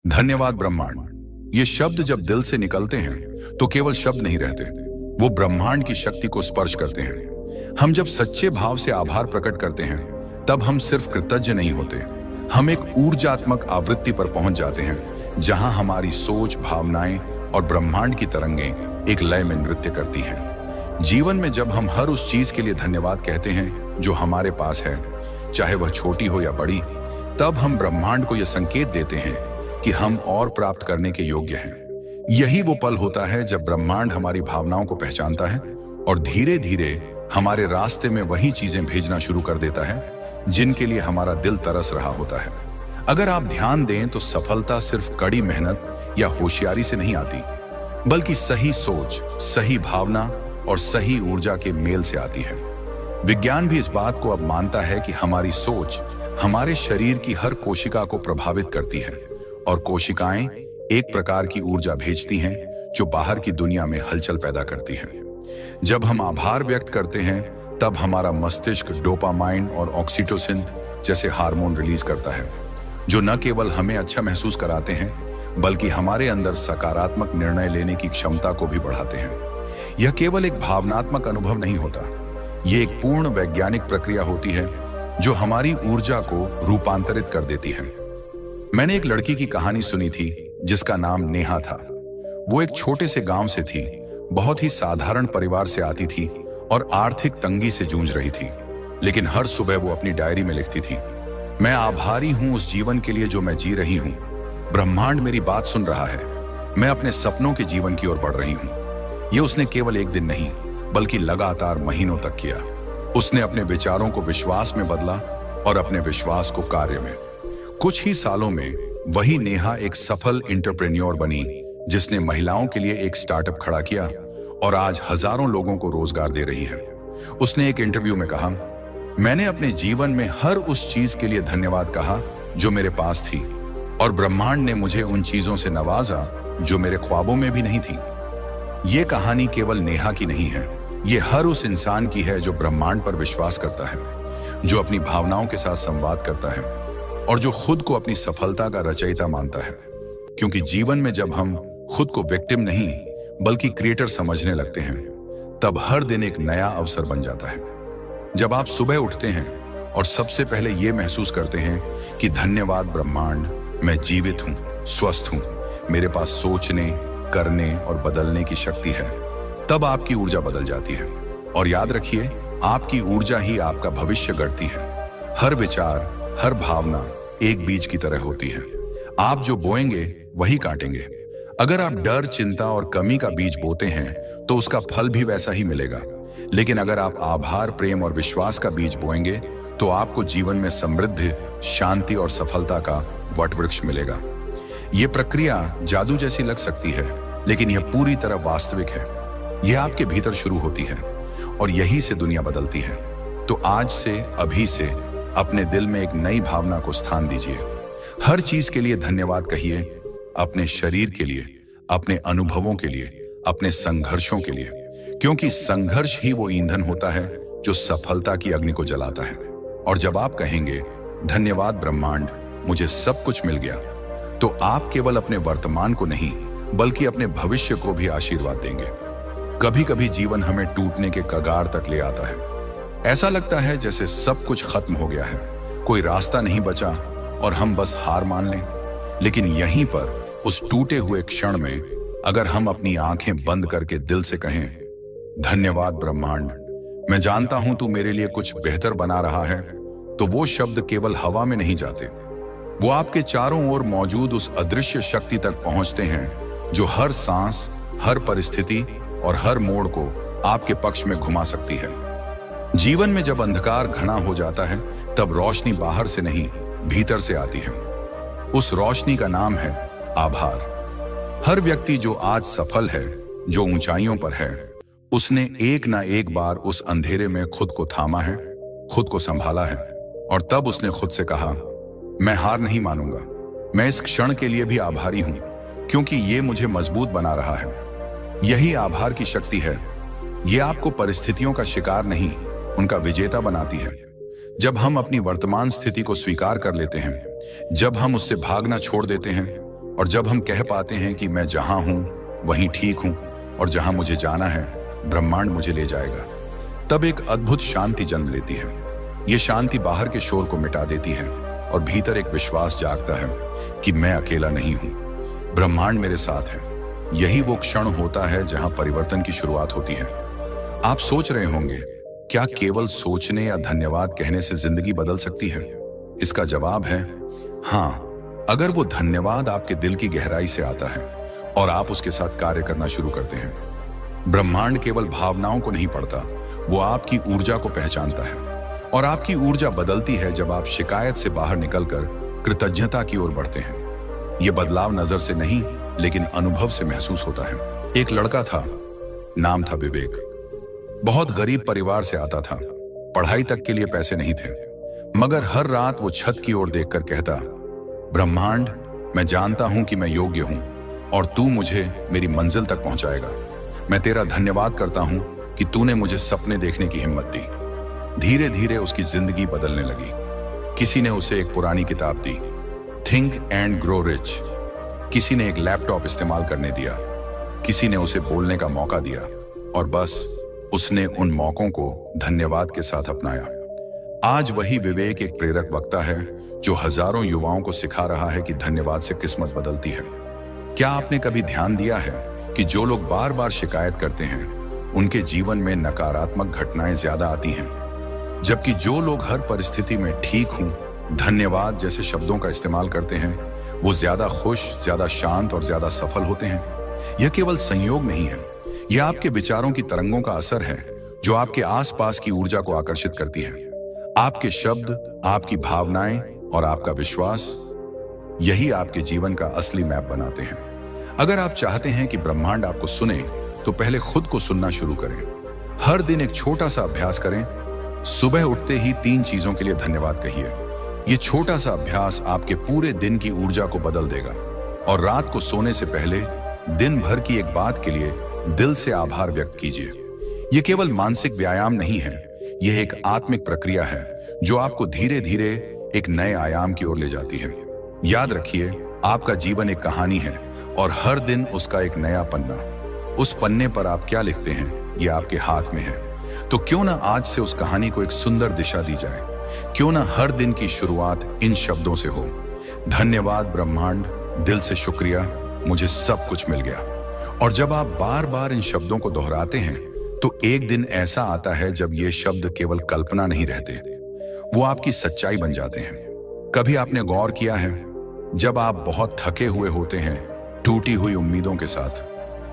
धन्यवाद ब्रह्मांड। ये शब्द जब दिल से निकलते हैं तो केवल शब्द नहीं रहते, वो ब्रह्मांड की शक्ति को स्पर्श करते हैं। हम जब सच्चे भाव से आभार प्रकट करते हैं तब हम सिर्फ कृतज्ञ नहीं होते, हम एक ऊर्जात्मक आवृत्ति पर पहुंच जाते हैं जहां हमारी सोच, भावनाएं और ब्रह्मांड की तरंगें एक लय में नृत्य करती हैं। जीवन में जब हम हर उस चीज के लिए धन्यवाद कहते हैं जो हमारे पास है, चाहे वह छोटी हो या बड़ी, तब हम ब्रह्मांड को यह संकेत देते हैं कि हम और प्राप्त करने के योग्य हैं। यही वो पल होता है जब ब्रह्मांड हमारी भावनाओं को पहचानता है और धीरे धीरे हमारे रास्ते में वही चीजें भेजना शुरू कर देता है जिनके लिए हमारा दिल तरस रहा होता है। अगर आप ध्यान दें तो सफलता सिर्फ कड़ी मेहनत या होशियारी से नहीं आती, बल्कि सही सोच, सही भावना और सही ऊर्जा के मेल से आती है। विज्ञान भी इस बात को अब मानता है कि हमारी सोच हमारे शरीर की हर कोशिका को प्रभावित करती है और कोशिकाएं एक प्रकार की ऊर्जा भेजती हैं जो बाहर की दुनिया में हलचल पैदा करती है। जब हम आभार व्यक्त करते हैं तब हमारा मस्तिष्क डोपामाइन और ऑक्सीटोसिन जैसे हार्मोन रिलीज करता है, जो न केवल हमें अच्छा महसूस कराते हैं बल्कि हमारे अंदर सकारात्मक निर्णय लेने की क्षमता को भी बढ़ाते हैं। यह केवल एक भावनात्मक अनुभव नहीं होता, यह एक पूर्ण वैज्ञानिक प्रक्रिया होती है जो हमारी ऊर्जा को रूपांतरित कर देती है। मैंने एक लड़की की कहानी सुनी थी जिसका नाम नेहा था। वो एक छोटे से गांव से थी, बहुत ही साधारण परिवार से आती थी और आर्थिक तंगी से जूझ रही थी। लेकिन हर सुबह वो अपनी डायरी में लिखती थी, मैं आभारी हूं उस जीवन के लिए जो मैं जी रही हूं। ब्रह्मांड मेरी बात सुन रहा है, मैं अपने सपनों के जीवन की ओर बढ़ रही हूं। ये उसने केवल एक दिन नहीं बल्कि लगातार महीनों तक किया। उसने अपने विचारों को विश्वास में बदला और अपने विश्वास को कार्य में। कुछ ही सालों में वही नेहा एक सफल एंटरप्रेन्योर बनी जिसने महिलाओं के लिए एक स्टार्टअप खड़ा किया और आज हजारों लोगों को रोजगार दे रही है। उसने एक इंटरव्यू में कहा, मैंने अपने जीवन में हर उस चीज के लिए धन्यवाद कहा जो मेरे पास थी और ब्रह्मांड ने मुझे उन चीजों से नवाजा जो मेरे ख्वाबों में भी नहीं थी। ये कहानी केवल नेहा की नहीं है, ये हर उस इंसान की है जो ब्रह्मांड पर विश्वास करता है, जो अपनी भावनाओं के साथ संवाद करता है और जो खुद को अपनी सफलता का रचयिता मानता है। क्योंकि जीवन में जब हम खुद को विक्टिम नहीं बल्कि क्रिएटर समझने लगते हैं तब हर दिन एक नया अवसर बन जाता है। जब आप सुबह उठते हैं और सबसे पहले यह महसूस करते हैं कि धन्यवाद ब्रह्मांड, मैं जीवित हूं, स्वस्थ हूं, मेरे पास सोचने, करने और बदलने की शक्ति है, तब आपकी ऊर्जा बदल जाती है। और याद रखिए, आपकी ऊर्जा ही आपका भविष्य गढ़ती है। हर विचार, हर भावना एक बीज की तरह होती है। आप जो बोएंगे वही काटेंगे। अगर आप डर, चिंता और कमी का बीज बोते हैं तो उसका फल भी वैसा ही मिलेगा। लेकिन अगर आप आभार, प्रेम और विश्वास का बीज बोएंगे तो आपको जीवन में समृद्धि, शांति और सफलता का वटवृक्ष मिलेगा। यह प्रक्रिया जादू जैसी लग सकती है, लेकिन यह पूरी तरह वास्तविक है। यह आपके भीतर शुरू होती है और यही से दुनिया बदलती है। तो आज से, अभी से अपने दिल में एक नई भावना को स्थान दीजिए। हर चीज के लिए धन्यवाद कहिए, अपने शरीर के लिए, अपने अनुभवों के लिए, अपने संघर्षों के लिए, क्योंकि संघर्ष ही वो ईंधन होता है जो सफलता की अग्नि को जलाता है। और जब आप कहेंगे, धन्यवाद ब्रह्मांड, मुझे सब कुछ मिल गया, तो आप केवल अपने वर्तमान को नहीं बल्कि अपने भविष्य को भी आशीर्वाद देंगे। कभी कभी जीवन हमें टूटने के कगार तक ले आता है। ऐसा लगता है जैसे सब कुछ खत्म हो गया है, कोई रास्ता नहीं बचा और हम बस हार मान लें। लेकिन यहीं पर उस टूटे हुए क्षण में अगर हम अपनी आंखें बंद करके दिल से कहें, धन्यवाद ब्रह्मांड, मैं जानता हूं तू मेरे लिए कुछ बेहतर बना रहा है, तो वो शब्द केवल हवा में नहीं जाते, वो आपके चारों ओर मौजूद उस अदृश्य शक्ति तक पहुंचते हैं जो हर सांस, हर परिस्थिति और हर मोड़ को आपके पक्ष में घुमा सकती है। जीवन में जब अंधकार घना हो जाता है तब रोशनी बाहर से नहीं भीतर से आती है। उस रोशनी का नाम है आभार। हर व्यक्ति जो आज सफल है, जो ऊंचाइयों पर है, उसने एक ना एक बार उस अंधेरे में खुद को थामा है, खुद को संभाला है और तब उसने खुद से कहा, मैं हार नहीं मानूंगा। मैं इस क्षण के लिए भी आभारी हूं क्योंकि ये मुझे मजबूत बना रहा है। यही आभार की शक्ति है। ये आपको परिस्थितियों का शिकार नहीं, उनका विजेता बनाती है। जब हम अपनी वर्तमान स्थिति को स्वीकार कर लेते हैं, जब हम उससे भागना छोड़ देते हैं, और जब हम कह पाते हैं कि मैं जहां हूं वहीं ठीक हूं और जहां मुझे जाना है ब्रह्मांड मुझे ले जाएगा, तब एक अद्भुत शांति जन्म लेती है। ये शांति बाहर के शोर को मिटा देती है और भीतर एक विश्वास जागता है कि मैं अकेला नहीं हूं, ब्रह्मांड मेरे साथ है। यही वो क्षण होता है जहां परिवर्तन की शुरुआत होती है। आप सोच रहे होंगे, क्या केवल सोचने या धन्यवाद कहने से जिंदगी बदल सकती है? इसका जवाब है हाँ, अगर वो धन्यवाद आपके दिल की गहराई से आता है और आप उसके साथ कार्य करना शुरू करते हैं। ब्रह्मांड केवल भावनाओं को नहीं पढ़ता, वो आपकी ऊर्जा को पहचानता है और आपकी ऊर्जा बदलती है जब आप शिकायत से बाहर निकलकर कृतज्ञता की ओर बढ़ते हैं। ये बदलाव नजर से नहीं लेकिन अनुभव से महसूस होता है। एक लड़का था, नाम था विवेक। बहुत गरीब परिवार से आता था, पढ़ाई तक के लिए पैसे नहीं थे, मगर हर रात वो छत की ओर देखकर कहता, ब्रह्मांड, मैं जानता हूं कि मैं योग्य हूं और तू मुझे मेरी मंजिल तक पहुंचाएगा। मैं तेरा धन्यवाद करता हूं कि तूने मुझे सपने देखने की हिम्मत दी। धीरे धीरे उसकी जिंदगी बदलने लगी। किसी ने उसे एक पुरानी किताब दी, थिंक एंड ग्रो रिच। किसी ने एक लैपटॉप इस्तेमाल करने दिया, किसी ने उसे बोलने का मौका दिया और बस उसने उन मौकों को धन्यवाद के साथ अपनाया। आज वही विवेक एक प्रेरक वक्ता है जो हजारों युवाओं को सिखा रहा है कि धन्यवाद से किस्मत बदलती है। क्या आपने कभी ध्यान दिया है कि जो लोग बार बार शिकायत करते हैं उनके जीवन में नकारात्मक घटनाएं ज्यादा आती हैं, जबकि जो लोग हर परिस्थिति में ठीक हूं, धन्यवाद जैसे शब्दों का इस्तेमाल करते हैं, वो ज्यादा खुश, ज्यादा शांत और ज्यादा सफल होते हैं। यह केवल संयोग नहीं है, यह आपके विचारों की तरंगों का असर है जो आपके आसपास की ऊर्जा को आकर्षित करती है। आपके शब्द, आपकी भावनाएं और आपका विश्वास, यही आपके जीवन का असली मैप बनाते हैं। अगर आप चाहते हैं कि ब्रह्मांड आपको सुने, तो पहले खुद को सुनना शुरू करें। हर दिन एक छोटा सा अभ्यास करें। सुबह उठते ही 3 चीजों के लिए धन्यवाद कहिए। यह छोटा सा अभ्यास आपके पूरे दिन की ऊर्जा को बदल देगा। और रात को सोने से पहले दिन भर की एक बात के लिए दिल से आभार व्यक्त कीजिए। यह केवल मानसिक व्यायाम नहीं है, यह एक आत्मिक प्रक्रिया है जो आपको धीरे धीरे एक नए आयाम की ओर ले जाती है। याद रखिए, आपका जीवन एक कहानी है और हर दिन उसका एक नया पन्ना। उस पन्ने पर आप क्या लिखते हैं, यह आपके हाथ में है। तो क्यों ना आज से उस कहानी को एक सुंदर दिशा दी जाए। क्यों ना हर दिन की शुरुआत इन शब्दों से हो, धन्यवाद ब्रह्मांड, दिल से शुक्रिया, मुझे सब कुछ मिल गया। और जब आप बार बार इन शब्दों को दोहराते हैं, तो एक दिन ऐसा आता है जब ये शब्द केवल कल्पना नहीं रहते, वो आपकी सच्चाई बन जाते हैं। कभी आपने गौर किया है, जब आप बहुत थके हुए होते हैं, टूटी हुई उम्मीदों के साथ,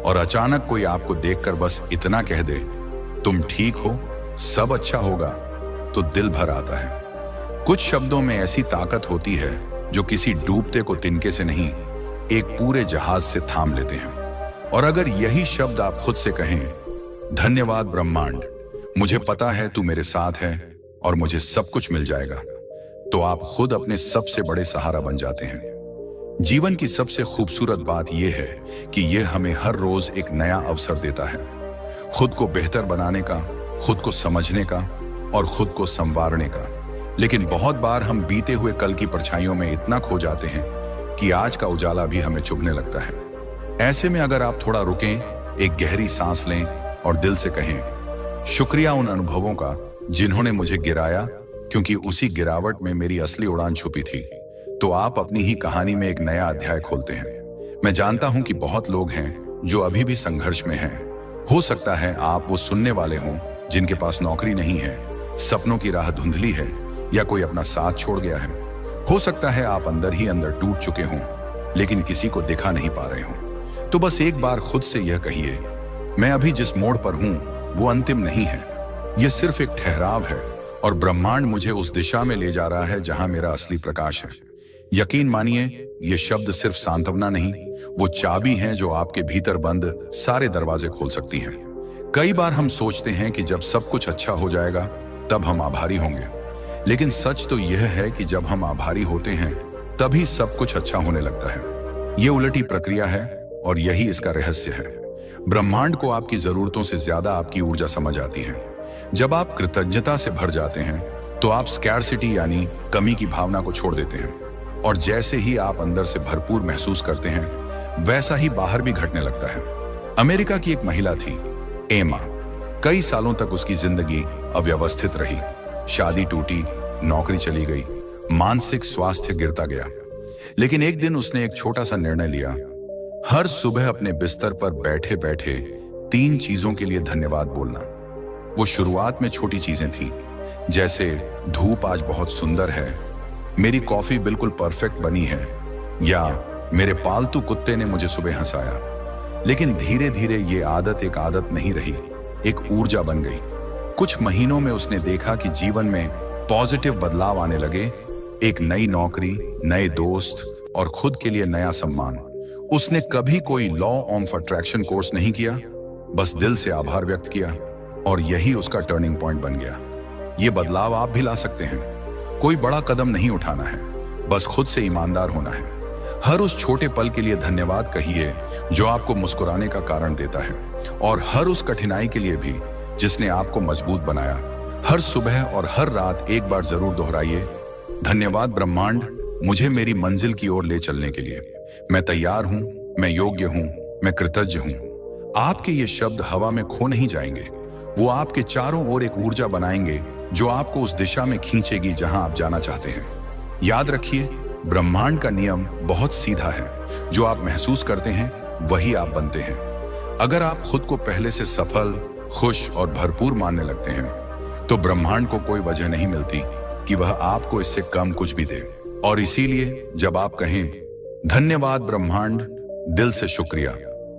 और अचानक कोई आपको देखकर बस इतना कह दे, तुम ठीक हो, सब अच्छा होगा, तो दिल भर आता है। कुछ शब्दों में ऐसी ताकत होती है जो किसी डूबते को तिनके से नहीं, एक पूरे जहाज से थाम लेते हैं। और अगर यही शब्द आप खुद से कहें, धन्यवाद ब्रह्मांड, मुझे पता है तू मेरे साथ है और मुझे सब कुछ मिल जाएगा, तो आप खुद अपने सबसे बड़े सहारा बन जाते हैं। जीवन की सबसे खूबसूरत बात यह है कि यह हमें हर रोज एक नया अवसर देता है, खुद को बेहतर बनाने का, खुद को समझने का और खुद को संवारने का। लेकिन बहुत बार हम बीते हुए कल की परछाइयों में इतना खो जाते हैं कि आज का उजाला भी हमें चुभने लगता है। ऐसे में अगर आप थोड़ा रुकें, एक गहरी सांस लें और दिल से कहें, शुक्रिया उन अनुभवों का जिन्होंने मुझे गिराया, क्योंकि उसी गिरावट में मेरी असली उड़ान छुपी थी, तो आप अपनी ही कहानी में एक नया अध्याय खोलते हैं। मैं जानता हूं कि बहुत लोग हैं जो अभी भी संघर्ष में हैं। हो सकता है आप वो सुनने वाले हों जिनके पास नौकरी नहीं है, सपनों की राह धुंधली है या कोई अपना साथ छोड़ गया है। हो सकता है आप अंदर ही अंदर टूट चुके हों, लेकिन किसी को दिखा नहीं पा रहे हों। तो बस एक बार खुद से यह कहिए, मैं अभी जिस मोड़ पर हूं वो अंतिम नहीं है, यह सिर्फ एक ठहराव है और ब्रह्मांड मुझे उस दिशा में ले जा रहा है जहां मेरा असली प्रकाश है। यकीन मानिए, ये शब्द सिर्फ सांत्वना नहीं, वो चाबी हैं जो आपके भीतर बंद सारे दरवाजे खोल सकती हैं। कई बार हम सोचते हैं कि जब सब कुछ अच्छा हो जाएगा तब हम आभारी होंगे, लेकिन सच तो यह है कि जब हम आभारी होते हैं तभी सब कुछ अच्छा होने लगता है। ये उलटी प्रक्रिया है और यही इसका रहस्य है। ब्रह्मांड को आपकी जरूरतों से ज्यादा आपकी ऊर्जा समझ आती है। जब आप कृतज्ञता से भर जाते हैं तो आप स्कैर्सिटी यानी कमी की भावना को छोड़ देते हैं। और जैसे ही आप अंदर से भरपूर महसूस करते हैं, वैसा ही बाहर भी घटने लगता है। अमेरिका की एक महिला थी, एमा। कई सालों तक उसकी जिंदगी अव्यवस्थित रही। शादी टूटी, नौकरी चली गई, मानसिक स्वास्थ्य गिरता गया। लेकिन एक दिन उसने एक छोटा सा निर्णय लिया। हर सुबह अपने बिस्तर पर बैठे बैठे 3 चीजों के लिए धन्यवाद बोलना। वो शुरुआत में छोटी चीजें थी, जैसे धूप आज बहुत सुंदर है, मेरी कॉफी बिल्कुल परफेक्ट बनी है, या मेरे पालतू कुत्ते ने मुझे सुबह हंसाया। लेकिन धीरे धीरे ये आदत एक आदत नहीं रही, एक ऊर्जा बन गई। कुछ महीनों में उसने देखा कि जीवन में पॉजिटिव बदलाव आने लगे। एक नई नौकरी, नए दोस्त और खुद के लिए नया सम्मान। उसने कभी कोई लॉ ऑफ अट्रैक्शन कोर्स नहीं किया, बस दिल से आभार व्यक्त किया, और यही उसका टर्निंग पॉइंट बन गया। ये बदलाव आप भी ला सकते हैं। कोई बड़ा कदम नहीं उठाना है, बस खुद से ईमानदार होना है। हर उस छोटे पल के लिए धन्यवाद कहिए जो आपको मुस्कुराने का कारण देता है, और हर उस कठिनाई के लिए भी जिसने आपको मजबूत बनाया। हर सुबह और हर रात एक बार जरूर दोहराइए, धन्यवाद ब्रह्मांड, मुझे मेरी मंजिल की ओर ले चलने के लिए। मैं तैयार हूं, मैं योग्य हूं, मैं कृतज्ञ हूं। आपके ये शब्द हवा में खो नहीं जाएंगे, वो आपके चारों ओर एक ऊर्जा बनाएंगे जो आपको उस दिशा में खींचेगी जहां आप जाना चाहते हैं। याद रखिए, ब्रह्मांड का नियम बहुत सीधा है। जो आप महसूस करते हैं वही आप बनते हैं। अगर आप खुद को पहले से सफल, खुश और भरपूर मानने लगते हैं, तो ब्रह्मांड को कोई वजह नहीं मिलती कि वह आपको इससे कम कुछ भी दे। और इसीलिए जब आप कहें धन्यवाद ब्रह्मांड, दिल से शुक्रिया,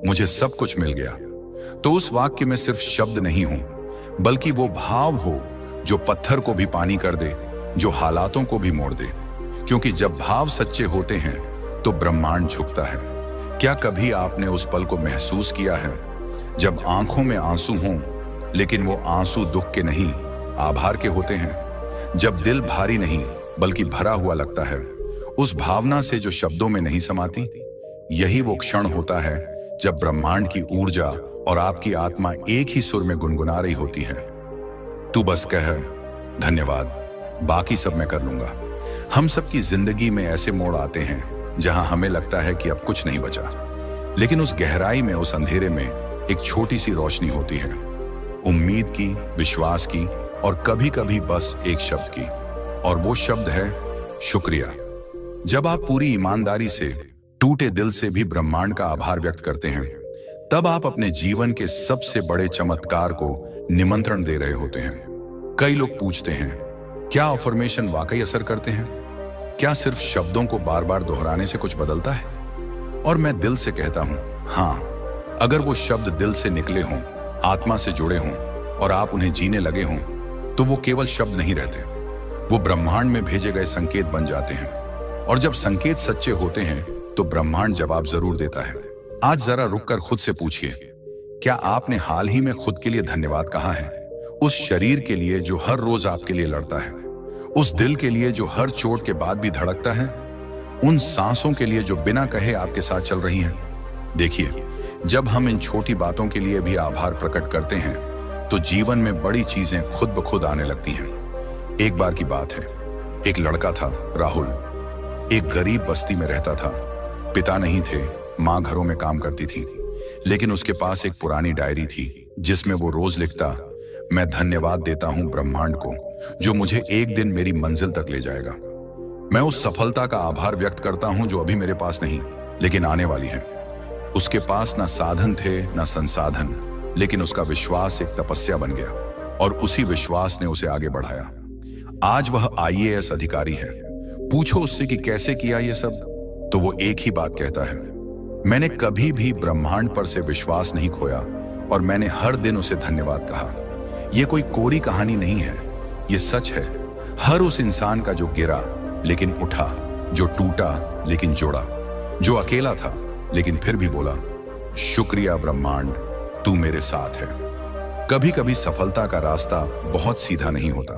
मुझे सब कुछ मिल गया, तो उस वाक्य में सिर्फ शब्द नहीं हो, बल्कि वो भाव हो जो पत्थर को भी पानी कर दे, जो हालातों को भी मोड़ दे। क्योंकि जब भाव सच्चे होते हैं तो ब्रह्मांड झुकता है। क्या कभी आपने उस पल को महसूस किया है जब आंखों में आंसू हों, लेकिन वो आंसू दुख के नहीं, आभार के होते हैं? जब दिल भारी नहीं बल्कि भरा हुआ लगता है, उस भावना से जो शब्दों में नहीं समाती। यही वो क्षण होता है जब ब्रह्मांड की ऊर्जा और आपकी आत्मा एक ही सुर में गुनगुना रही होती है। तू बस कह धन्यवाद, बाकी सब मैं कर लूंगा। हम सबकी जिंदगी में ऐसे मोड़ आते हैं जहां हमें लगता है कि अब कुछ नहीं बचा, लेकिन उस गहराई में, उस अंधेरे में एक छोटी सी रोशनी होती है, उम्मीद की, विश्वास की, और कभी कभी बस एक शब्द की, और वो शब्द है शुक्रिया। जब आप पूरी ईमानदारी से, टूटे दिल से भी ब्रह्मांड का आभार व्यक्त करते हैं, तब आप अपने जीवन के सबसे बड़े चमत्कार को निमंत्रण दे रहे होते हैं। कई लोग पूछते हैं, क्या अफर्मेशन वाकई असर करते हैं? क्या सिर्फ शब्दों को बार बार दोहराने से कुछ बदलता है? और मैं दिल से कहता हूं, हाँ, अगर वो शब्द दिल से निकले हों, आत्मा से जुड़े हों, और आप उन्हें जीने लगे हों, तो वो केवल शब्द नहीं रहते, वो ब्रह्मांड में भेजे गए संकेत बन जाते हैं। और जब संकेत सच्चे होते हैं तो ब्रह्मांड जवाब जरूर देता है। आज जरा रुककर खुद से पूछिए, क्या आपने हाल ही में खुद के लिए धन्यवाद कहा है? उस शरीर के लिए जो हर रोज आपके लिए लड़ता है, उस दिल के लिए जो हर चोट के बाद भी धड़कता है, उन सांसों के लिए जो बिना कहे आपके साथ चल रही हैं। देखिए, जब हम इन छोटी बातों के लिए भी आभार प्रकट करते हैं, तो जीवन में बड़ी चीजें खुद ब खुद आने लगती हैं। एक बार की बात है, एक लड़का था, राहुल। एक गरीब बस्ती में रहता था। पिता नहीं थे, माँ घरों में काम करती थी, लेकिन उसके पास एक पुरानी डायरी थी जिसमें वो रोज लिखता, मैं धन्यवाद देता हूं ब्रह्मांड को जो मुझे एक दिन मेरी मंजिल तक ले जाएगा। मैं उस सफलता का आभार व्यक्त करता हूं जो अभी मेरे पास नहीं, लेकिन आने वाली है। उसके पास ना साधन थे ना संसाधन, लेकिन उसका विश्वास एक तपस्या बन गया, और उसी विश्वास ने उसे आगे बढ़ाया। आज वह IAS अधिकारी है। पूछो उससे कि कैसे किया ये सब, तो वो एक ही बात कहता है, मैंने कभी भी ब्रह्मांड पर से विश्वास नहीं खोया, और मैंने हर दिन उसे धन्यवाद कहा। ये कोई कोरी कहानी नहीं है, ये सच है। हर उस इंसान का जो गिरा लेकिन उठा, जो टूटा लेकिन जोड़ा, जो अकेला था लेकिन फिर भी बोला, शुक्रिया ब्रह्मांड, तू मेरे साथ है। कभी कभी सफलता का रास्ता बहुत सीधा नहीं होता,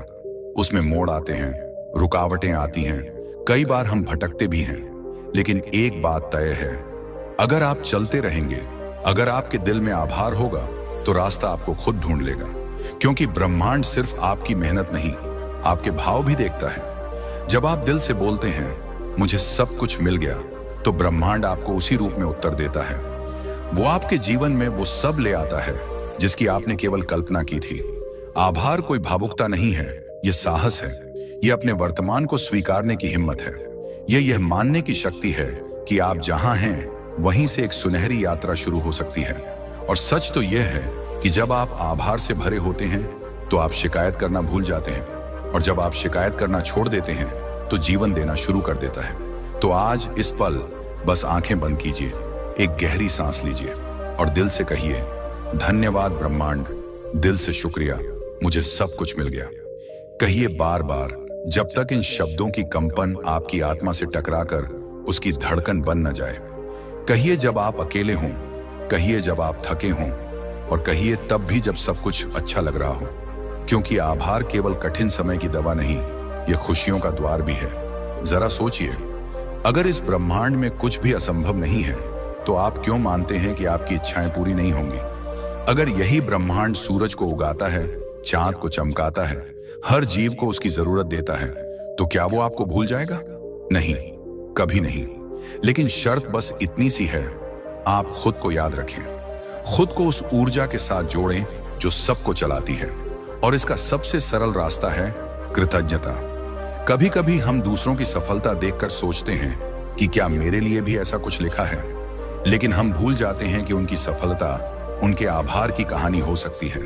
उसमें मोड़ आते हैं, रुकावटें आती हैं, कई बार हम भटकते भी हैं, लेकिन एक बात तय है, अगर आप चलते रहेंगे, अगर आपके दिल में आभार होगा, तो रास्ता आपको खुद ढूंढ लेगा। क्योंकि ब्रह्मांड सिर्फ आपकी मेहनत नहीं, आपके भाव भी देखता है। जब आप दिल से बोलते हैं, मुझे सब कुछ मिल गया, तो ब्रह्मांड आपको उसी रूप में उत्तर देता है। वो आपके जीवन में वो सब ले आता है जिसकी आपने केवल कल्पना की थी। आभार कोई भावुकता नहीं है, ये साहस है। ये अपने वर्तमान को स्वीकारने की हिम्मत है। यह मानने की शक्ति है कि आप जहां हैं वहीं से एक सुनहरी यात्रा शुरू हो सकती है। और सच तो यह है कि जब आप आभार से भरे होते हैं तो आप शिकायत करना भूल जाते हैं, और जब आप शिकायत करना छोड़ देते हैं तो जीवन देना शुरू कर देता है। तो आज इस पल बस आंखें बंद कीजिए, एक गहरी सांस लीजिए और दिल से कहिए, धन्यवाद ब्रह्मांड, दिल से शुक्रिया, मुझे सब कुछ मिल गया। कहिए बार बार, जब तक इन शब्दों की कंपन आपकी आत्मा से टकराकर उसकी धड़कन बन न जाए। कहिए जब आप अकेले हों, कहिए जब आप थके हों, और कहिए तब भी जब सब कुछ अच्छा लग रहा हो। क्योंकि आभार केवल कठिन समय की दवा नहीं, यह खुशियों का द्वार भी है। जरा सोचिए, अगर इस ब्रह्मांड में कुछ भी असंभव नहीं है तो आप क्यों मानते हैं कि आपकी इच्छाएं पूरी नहीं होंगी? अगर यही ब्रह्मांड सूरज को उगाता है, चांद को चमकाता है, हर जीव को उसकी जरूरत देता है, तो क्या वो आपको भूल जाएगा? नहीं, कभी नहीं। लेकिन शर्त बस इतनी सी है, आप खुद को याद रखें, खुद को उस ऊर्जा के साथ जोड़ें जो सबको चलाती है। और इसका सबसे सरल रास्ता है कृतज्ञता। कभी कभी हम दूसरों की सफलता देखकर सोचते हैं कि क्या मेरे लिए भी ऐसा कुछ लिखा है, लेकिन हम भूल जाते हैं कि उनकी सफलता उनके आभार की कहानी हो सकती है।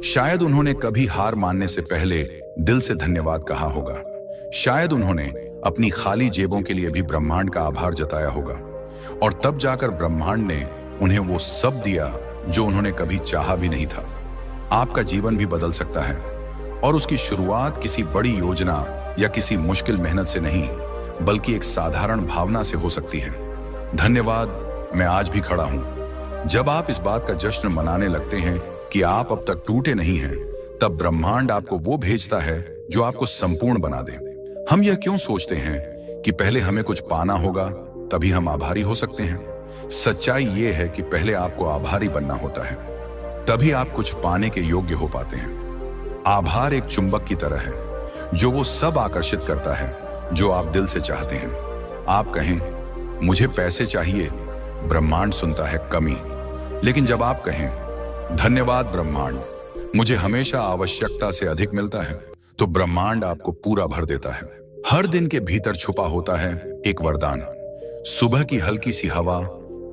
शायद उन्होंने कभी हार मानने से पहले दिल से धन्यवाद कहा होगा। शायद उन्होंने अपनी खाली जेबों के लिए भी ब्रह्मांड का आभार जताया होगा, और तब जाकर ब्रह्मांड ने उन्हें वो सब दिया जो उन्होंने कभी चाहा भी नहीं था। आपका जीवन भी बदल सकता है, और उसकी शुरुआत किसी बड़ी योजना या किसी मुश्किल मेहनत से नहीं, बल्कि एक साधारण भावना से हो सकती है। धन्यवाद, मैं आज भी खड़ा हूं। जब आप इस बात का जश्न मनाने लगते हैं कि आप अब तक टूटे नहीं हैं, तब ब्रह्मांड आपको वो भेजता है जो आपको संपूर्ण बना दे। हम यह क्यों सोचते हैं कि पहले हमें कुछ पाना होगा तभी हम आभारी हो सकते हैं? सच्चाई ये है कि पहले आपको आभारी बनना होता है, तभी आप कुछ पाने के योग्य हो पाते हैं। आभार एक चुंबक की तरह है जो वो सब आकर्षित करता है जो आप दिल से चाहते हैं। आप कहें, मुझे पैसे चाहिए, ब्रह्मांड सुनता है कमी। लेकिन जब आप कहें, धन्यवाद ब्रह्मांड, मुझे हमेशा आवश्यकता से अधिक मिलता है, तो ब्रह्मांड आपको पूरा भर देता है। हर दिन के भीतर छुपा होता है एक वरदान। सुबह की हल्की सी हवा,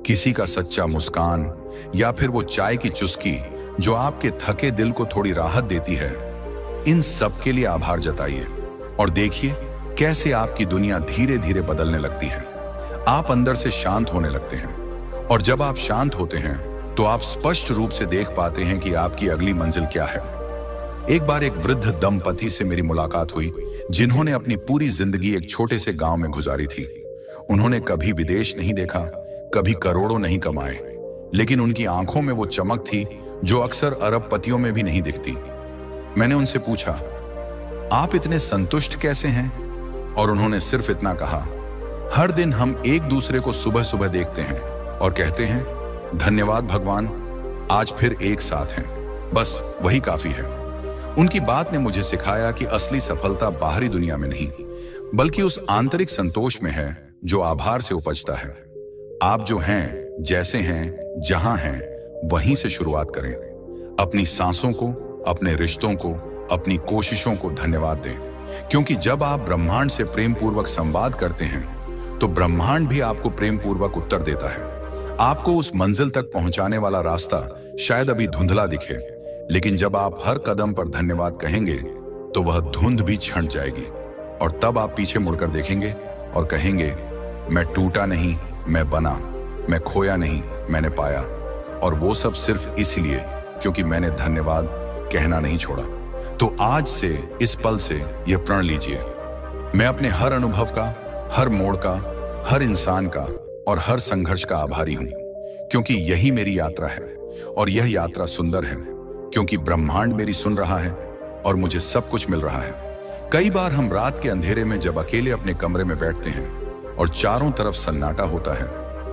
किसी का सच्चा मुस्कान, या फिर वो चाय की चुस्की जो आपके थके दिल को थोड़ी राहत देती है। इन सब के लिए आभार जताइए और देखिए कैसे आपकी दुनिया धीरे धीरे बदलने लगती है। आप अंदर से शांत होने लगते हैं, और जब आप शांत होते हैं तो आप स्पष्ट रूप से देख पाते हैं कि आपकी अगली मंजिल क्या है। एक बार एक वृद्ध दंपति से मेरी मुलाकात हुई जिन्होंने अपनी पूरी जिंदगी एक छोटे से गांव में गुजारी थी। उन्होंने कभी विदेश नहीं देखा, कभी करोड़ों नहीं कमाए, लेकिन उनकी आंखों में वो चमक थी जो अक्सर अरबपतियों में भी नहीं दिखती। मैंने उनसे पूछा, आप इतने संतुष्ट कैसे हैं? और उन्होंने सिर्फ इतना कहा, हर दिन हम एक दूसरे को सुबह सुबह देखते हैं और कहते हैं, धन्यवाद भगवान, आज फिर एक साथ हैं, बस वही काफी है। उनकी बात ने मुझे सिखाया कि असली सफलता बाहरी दुनिया में नहीं, बल्कि उस आंतरिक संतोष में है जो आभार से उपजता है। आप जो हैं, जैसे हैं, जहां हैं, वहीं से शुरुआत करें। अपनी सांसों को, अपने रिश्तों को, अपनी कोशिशों को धन्यवाद दें, क्योंकि जब आप ब्रह्मांड से प्रेम पूर्वक संवाद करते हैं तो ब्रह्मांड भी आपको प्रेम पूर्वक उत्तर देता है। आपको उस मंजिल तक पहुंचाने वाला रास्ता शायद अभी धुंधला दिखे, लेकिन जब आप हर कदम पर धन्यवाद कहेंगे तो वह धुंध भी छंट जाएगी, और तब आप पीछे मुड़कर देखेंगे और कहेंगे, मैं टूटा नहीं, मैं बना, मैं खोया नहीं, मैंने पाया। और वो सब सिर्फ इसलिए क्योंकि मैंने धन्यवाद कहना नहीं छोड़ा। तो आज से, इस पल से यह प्रण लीजिए, मैं अपने हर अनुभव का, हर मोड़ का, हर इंसान का और हर संघर्ष का आभारी हूं, क्योंकि यही मेरी यात्रा है। और यह यात्रा सुंदर है क्योंकि ब्रह्मांड मेरी सुन रहा है और मुझे सब कुछ मिल रहा है। कई बार हम रात के अंधेरे में जब अकेले अपने कमरे में बैठते हैं और चारों तरफ सन्नाटा होता है,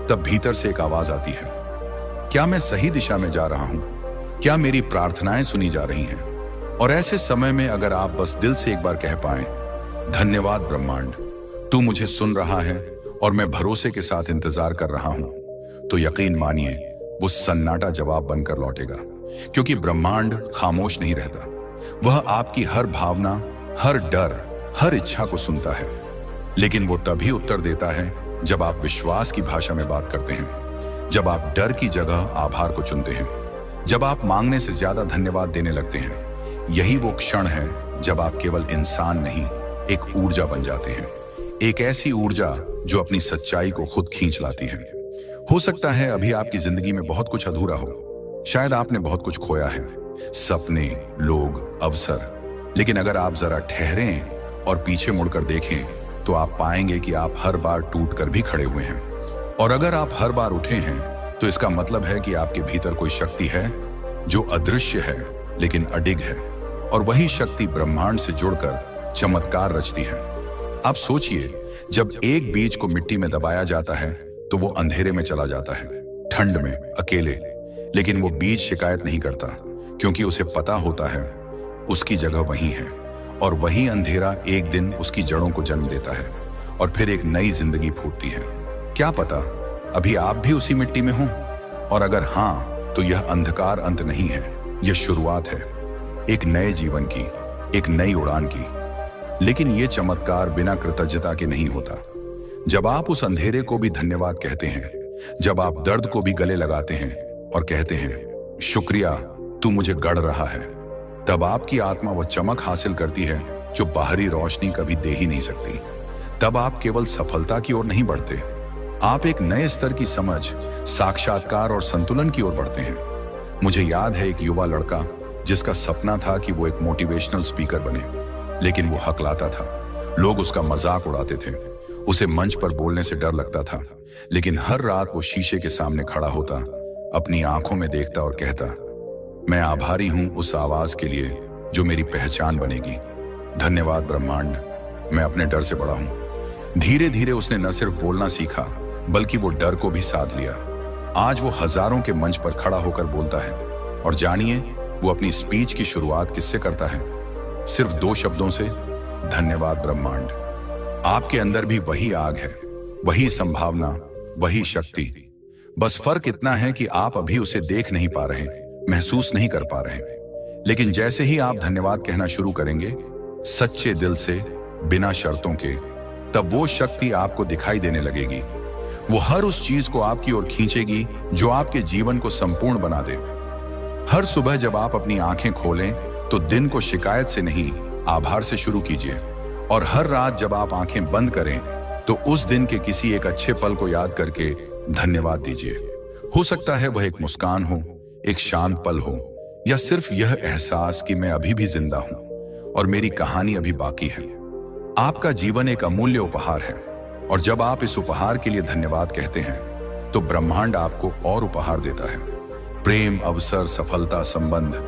तब भीतर से एक आवाज आती है, क्या मैं सही दिशा में जा रहा हूं? क्या मेरी प्रार्थनाएं सुनी जा रही हैं? और ऐसे समय में अगर आप बस दिल से एक बार कह पाएं, धन्यवाद ब्रह्मांड, तू मुझे सुन रहा है और मैं भरोसे के साथ इंतजार कर रहा हूं, तो यकीन मानिए वो सन्नाटा जवाब बनकर लौटेगा, क्योंकि ब्रह्मांड खामोश नहीं रहता। वह आपकी हर भावना, हर डर, हर इच्छा को सुनता है। लेकिन वो तभी उत्तर देता है जब आप विश्वास की भाषा में बात करते हैं, जब आप डर की जगह आभार को चुनते हैं, जब आप मांगने से ज्यादा धन्यवाद देने लगते हैं। यही वो क्षण है जब आप केवल इंसान नहीं, एक ऊर्जा बन जाते हैं। एक ऐसी ऊर्जा जो अपनी सच्चाई को खुद खींच लाती है। हो सकता है अभी आपकी जिंदगी में बहुत कुछ अधूरा हो, शायद आपने बहुत कुछ खोया है, सपने, लोग, अवसर। लेकिन अगर आप जरा ठहरें और पीछे मुड़कर देखें तो आप पाएंगे कि आप हर बार टूट कर भी खड़े हुए हैं। और अगर आप हर बार उठे हैं तो इसका मतलब है कि आपके भीतर कोई शक्ति है जो अदृश्य है लेकिन अडिग है, और वही शक्ति ब्रह्मांड से जुड़कर चमत्कार रचती है। आप सोचिए, जब एक बीज को मिट्टी में दबाया जाता है तो वो अंधेरे में चला जाता है, ठंड में, अकेले। लेकिन वो बीज शिकायत नहीं करता, क्योंकि उसे पता होता है उसकी जगह वही है। और वही अंधेरा एक दिन उसकी जड़ों को जन्म देता है और फिर एक नई जिंदगी फूटती है। क्या पता अभी आप भी उसी मिट्टी में हों, और अगर हाँ, तो यह अंधकार अंत नहीं है, यह शुरुआत है एक नए जीवन की, एक नई उड़ान की। लेकिन यह चमत्कार बिना कृतज्ञता के नहीं होता। जब आप उस अंधेरे को भी धन्यवाद कहते हैं, जब आप दर्द को भी गले लगाते हैं और कहते हैं शुक्रिया, तू मुझे गढ़ रहा है, तब आपकी आत्मा वह चमक हासिल करती है जो बाहरी रोशनी कभी दे ही नहीं सकती। तब आप केवल सफलता की ओर नहीं बढ़ते, आप एक नए स्तर की समझ, साक्षात्कार और संतुलन की ओर बढ़ते हैं। मुझे याद है एक युवा लड़का जिसका सपना था कि वो एक मोटिवेशनल स्पीकर बने, लेकिन वो हकलाता था। लोग उसका मजाक उड़ाते थे, उसे मंच पर बोलने से डर लगता था। लेकिन हर रात वो शीशे के सामने खड़ा होता, अपनी आंखों में देखता और कहता, मैं आभारी हूं उस आवाज के लिए जो मेरी पहचान बनेगी। धन्यवाद ब्रह्मांड, मैं अपने डर से बड़ा हूं। धीरे धीरे उसने न सिर्फ बोलना सीखा, बल्कि वो डर को भी साथ लिया। आज वो हजारों के मंच पर खड़ा होकर बोलता है, और जानिए वो अपनी स्पीच की शुरुआत किससे करता है? सिर्फ 2 शब्दों से, धन्यवाद ब्रह्मांड। आपके अंदर भी वही आग है, वही संभावना, वही शक्ति। बस फर्क इतना है कि आप अभी उसे देख नहीं पा रहे, महसूस नहीं कर पा रहे। लेकिन जैसे ही आप धन्यवाद कहना शुरू करेंगे, सच्चे दिल से, बिना शर्तों के, तब वो शक्ति आपको दिखाई देने लगेगी। वो हर उस चीज को आपकी ओर खींचेगी जो आपके जीवन को संपूर्ण बना दे। हर सुबह जब आप अपनी आंखें खोलें तो दिन को शिकायत से नहीं, आभार से शुरू कीजिए। और हर रात जब आप आंखें बंद करें तो उस दिन के किसी एक अच्छे पल को याद करके धन्यवाद दीजिए। हो सकता है वह एक मुस्कान हो, एक शांत पल हो, या सिर्फ यह एहसास कि मैं अभी भी जिंदा हूं और मेरी कहानी अभी बाकी है। आपका जीवन एक अमूल्य उपहार है, और जब आप इस उपहार के लिए धन्यवाद कहते हैं तो ब्रह्मांड आपको और उपहार देता है। प्रेम, अवसर, सफलता, संबंध,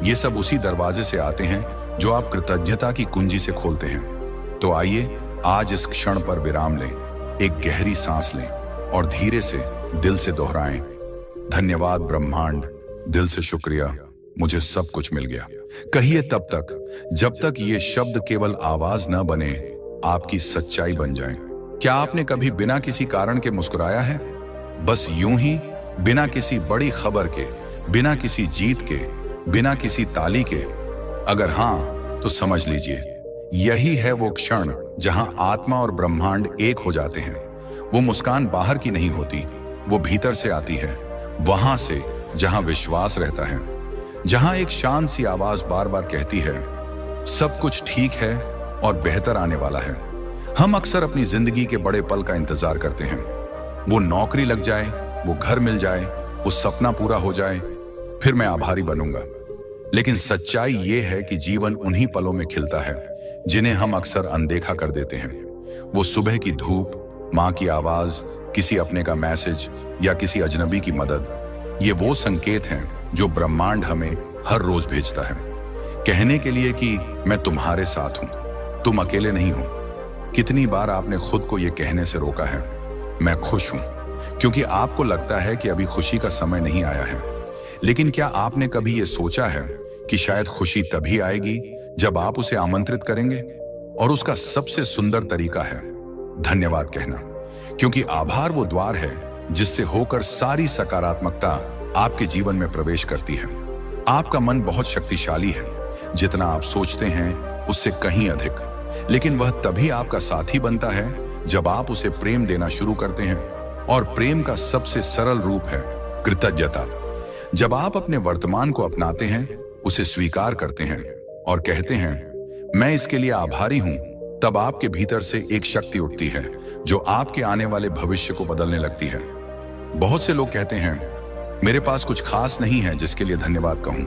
ये सब उसी दरवाजे से आते हैं जो आप कृतज्ञता की कुंजी से खोलते हैं। तो आइए आज इस क्षण पर विराम लें, एक गहरी सांस लें और धीरे से दिल से दोहराएं, धन्यवाद ब्रह्मांड, दिल से शुक्रिया, मुझे सब कुछ मिल गया। कहिए तब तक जब तक ये शब्द केवल आवाज न बने, आपकी सच्चाई बन जाए। क्या आपने कभी बिना किसी कारण के मुस्कुराया है? बस यूं ही, बिना किसी बड़ी खबर के, बिना किसी जीत के, बिना किसी ताली के? अगर हां, तो समझ लीजिए यही है वो क्षण जहां आत्मा और ब्रह्मांड एक हो जाते हैं। वो मुस्कान बाहर की नहीं होती, वो भीतर से आती है, वहां से जहां विश्वास रहता है, जहां एक शांत सी आवाज बार बार कहती है, सब कुछ ठीक है और बेहतर आने वाला है। हम अक्सर अपनी जिंदगी के बड़े पल का इंतजार करते हैं, वो नौकरी लग जाए, वो घर मिल जाए, वो सपना पूरा हो जाए, फिर मैं आभारी बनूंगा। लेकिन सच्चाई ये है कि जीवन उन्हीं पलों में खिलता है जिन्हें हम अक्सर अनदेखा कर देते हैं। वो सुबह की धूप, माँ की आवाज, किसी अपने का मैसेज या किसी अजनबी की मदद, ये वो संकेत हैं जो ब्रह्मांड हमें हर रोज भेजता है, कहने के लिए कि मैं तुम्हारे साथ हूं, तुम अकेले नहीं हो। कितनी बार आपने खुद को यह कहने से रोका है, मैं खुश हूं, क्योंकि आपको लगता है कि अभी खुशी का समय नहीं आया है। लेकिन क्या आपने कभी यह सोचा है कि शायद खुशी तभी आएगी जब आप उसे आमंत्रित करेंगे? और उसका सबसे सुंदर तरीका है धन्यवाद कहना, क्योंकि आभार वो द्वार है जिससे होकर सारी सकारात्मकता आपके जीवन में प्रवेश करती है। आपका मन बहुत शक्तिशाली है, जितना आप सोचते हैं उससे कहीं अधिक, लेकिन वह तभी आपका साथी बनता है जब आप उसे प्रेम देना शुरू करते हैं। और प्रेम का सबसे सरल रूप है कृतज्ञता। जब आप अपने वर्तमान को अपनाते हैं, उसे स्वीकार करते हैं और कहते हैं मैं इसके लिए आभारी हूं, तब आपके भीतर से एक शक्ति उठती है जो आपके आने वाले भविष्य को बदलने लगती है। बहुत से लोग कहते हैं मेरे पास कुछ खास नहीं है जिसके लिए धन्यवाद कहूं,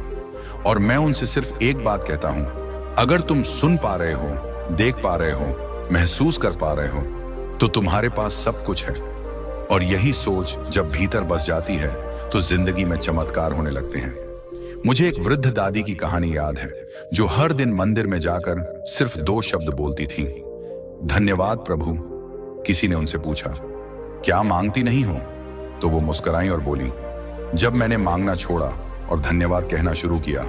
और मैं उनसे सिर्फ एक बात कहता हूं, अगर तुम सुन पा रहे हो, देख पा रहे हो, महसूस कर पा रहे हो, तो तुम्हारे पास सब कुछ है। और यही सोच जब भीतर बस जाती है तो जिंदगी में चमत्कार होने लगते हैं। मुझे एक वृद्ध दादी की कहानी याद है जो हर दिन मंदिर में जाकर सिर्फ 2 शब्द बोलती थीं, धन्यवाद प्रभु। किसी ने उनसे पूछा क्या मांगती नहीं हो? तो वो मुस्कुराई और बोली, जब मैंने मांगना छोड़ा और धन्यवाद कहना शुरू किया,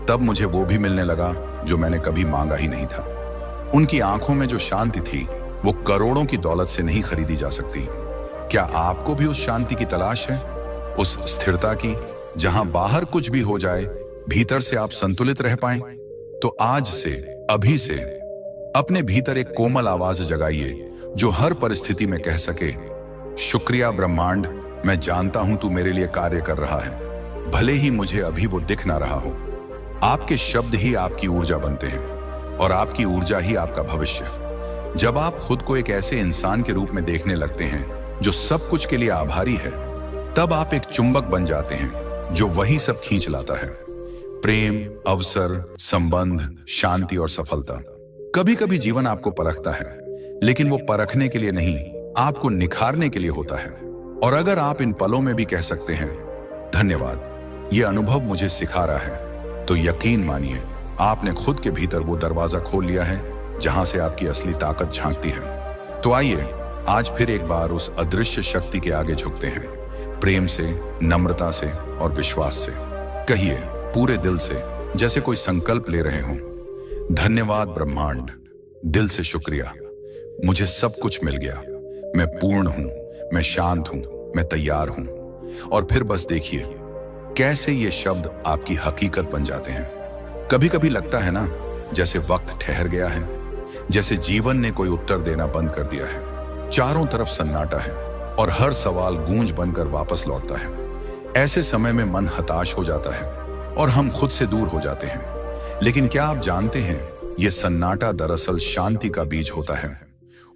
तब मुझे वो भी मिलने लगा जो मैंने कभी मांगा ही नहीं था। उनकी आंखों में जो शांति थी वो करोड़ों की दौलत से नहीं खरीदी जा सकती। क्या आपको भी उस शांति की तलाश है, उस स्थिरता की, जहां बाहर कुछ भी हो जाए भीतर से आप संतुलित रह पाएं? तो आज से, अभी से अपने भीतर एक कोमल आवाज जगाइए जो हर परिस्थिति में कह सके, शुक्रिया ब्रह्मांड, मैं जानता हूं तू मेरे लिए कार्य कर रहा है, भले ही मुझे अभी वो दिख ना रहा हो। आपके शब्द ही आपकी ऊर्जा बनते हैं और आपकी ऊर्जा ही आपका भविष्य। जब आप खुद को एक ऐसे इंसान के रूप में देखने लगते हैं जो सब कुछ के लिए आभारी है, तब आप एक चुंबक बन जाते हैं जो वही सब खींच लाता है, प्रेम, अवसर, संबंध, शांति और सफलता। कभी कभी जीवन आपको परखता है, लेकिन वो परखने के लिए नहीं, आपको निखारने के लिए होता है। और अगर आप इन पलों में भी कह सकते हैं धन्यवाद, ये अनुभव मुझे सिखा रहा है, तो यकीन मानिए आपने खुद के भीतर वो दरवाजा खोल लिया है जहां से आपकी असली ताकत झांकती है। तो आइए आज फिर एक बार उस अदृश्य शक्ति के आगे झुकते हैं, प्रेम से, नम्रता से और विश्वास से। कहिए पूरे दिल से, जैसे कोई संकल्प ले रहे हों, धन्यवाद ब्रह्मांड, दिल से शुक्रिया, मुझे सब कुछ मिल गया, मैं पूर्ण हूं, मैं शांत हूं, मैं तैयार हूं। और फिर बस देखिए कैसे ये शब्द आपकी हकीकत बन जाते हैं। कभी कभी लगता है ना जैसे वक्त ठहर गया है, जैसे जीवन ने कोई उत्तर देना बंद कर दिया है। चारों तरफ सन्नाटा है और हर सवाल गूंज बनकर वापस लौटता है। ऐसे समय में मन हताश हो जाता है और हम खुद से दूर हो जाते हैं। लेकिन क्या आप जानते हैं, यह सन्नाटा दरअसल शांति का बीज होता है,